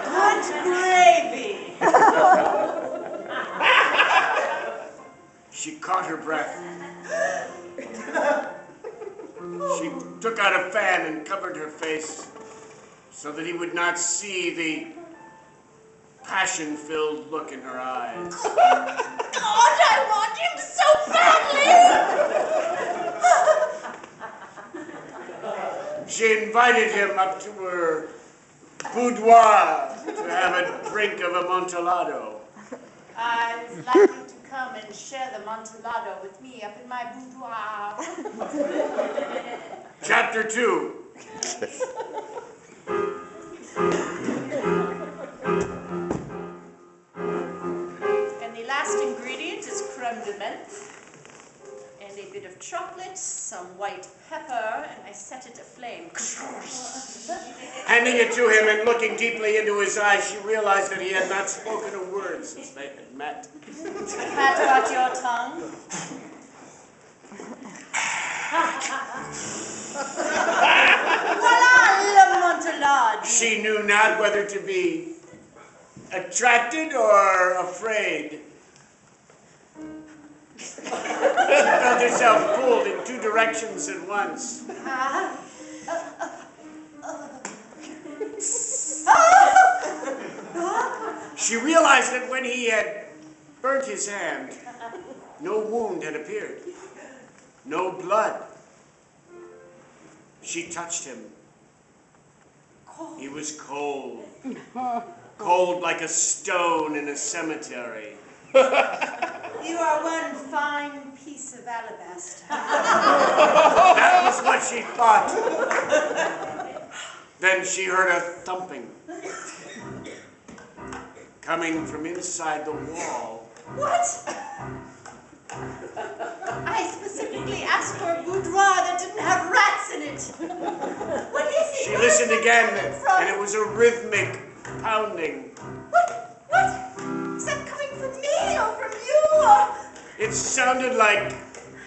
Good gravy. She caught her breath. She took out a fan and covered her face so that he would not see the passion-filled look in her eyes. God, I want him so badly! She invited him up to her boudoir to have a drink of Amontillado. I would like you to come and share the Amontillado with me up in my boudoir. Chapter 2. And the last ingredient is creme de menthe, and a bit of chocolate, some white pepper, and I set it aflame. Handing it to him and looking deeply into his eyes, she realized that he had not spoken a word since they had met. Pat out your tongue. Voila, l'Amontillado. She knew not whether to be attracted or afraid. She felt herself pulled in two directions at once. She realized that when he had burnt his hand, no wound had appeared, no blood. She touched him. He was cold. Cold like a stone in a cemetery. You are one fine piece of alabaster. That was what she thought. Then she heard a thumping coming from inside the wall. What? I specifically asked for a boudoir that didn't have rats in it. What is it? She listened again, and it was a rhythmic pounding. What? Is that coming from me or from you? Or... It sounded like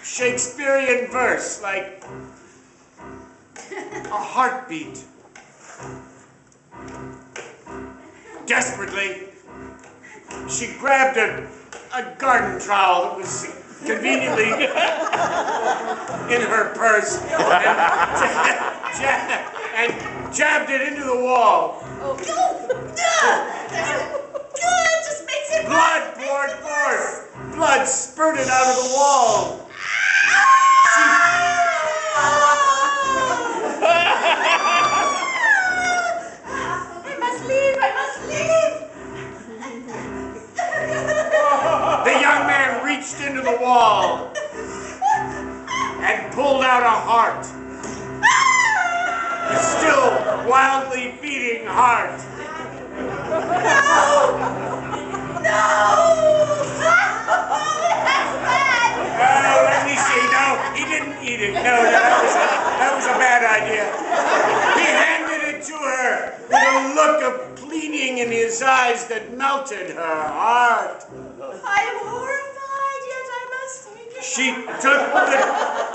Shakespearean verse, like a heartbeat. Desperately, she grabbed a garden trowel that was conveniently in her purse and jabbed it into the wall. Oh, it just makes it Blood poured forth. Blood spurted out of the wall. I must leave. The young man reached into the wall and pulled out a heart. A still wildly beating heart. No! That's bad! Let me see. No, he didn't eat it. No, that was a bad idea. He handed it to her with a look of pleading in his eyes that melted her heart. I am horrified, yet I must take it.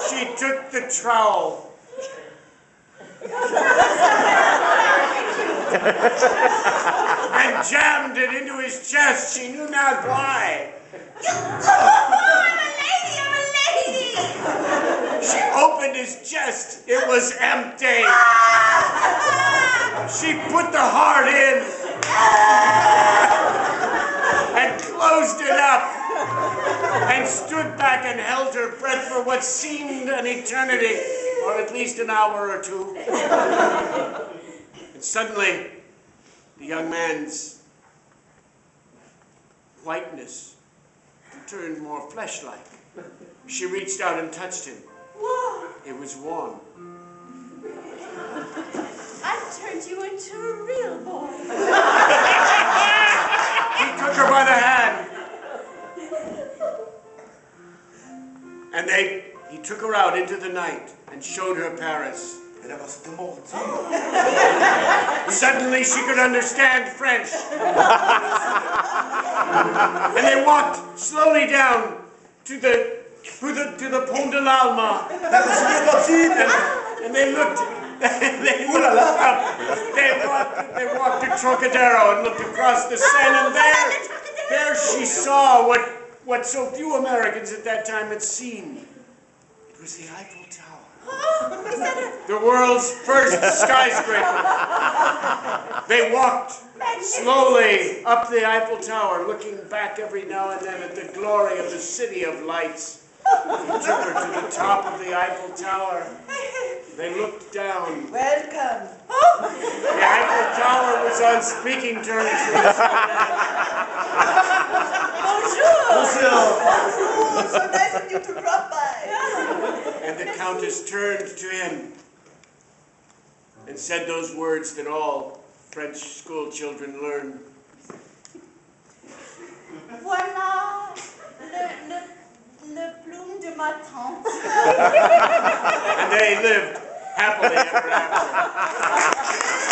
She took the trowel. And jammed it into his chest. She knew not why. I'm a lady! She opened his chest. It was empty. She put the heart in and closed it up and stood back and held her breath for what seemed an eternity, or at least an hour or two. And suddenly, the young man's whiteness turned more flesh-like. She reached out and touched him. Whoa! It was warm. I've turned you into a real boy. He took her by the hand. And he took her out into the night and showed her Paris. Suddenly she could understand French. And they walked slowly down to the Pont de l'Alma. And they looked up. They They walked to Trocadero and looked across the Seine, and there she saw what so few Americans at that time had seen. It was the Eiffel Tower. The world's first skyscraper. They walked slowly up the Eiffel Tower, looking back every now and then at the glory of the city of lights. He took her to the top of the Eiffel Tower. They looked down. Welcome. The Eiffel Tower was on speaking terms with us. Bonjour. So nice of you to drop by. And the Countess turned to him and said those words that all French school children learn. Voilà le plume de ma tante. And they lived happily ever after.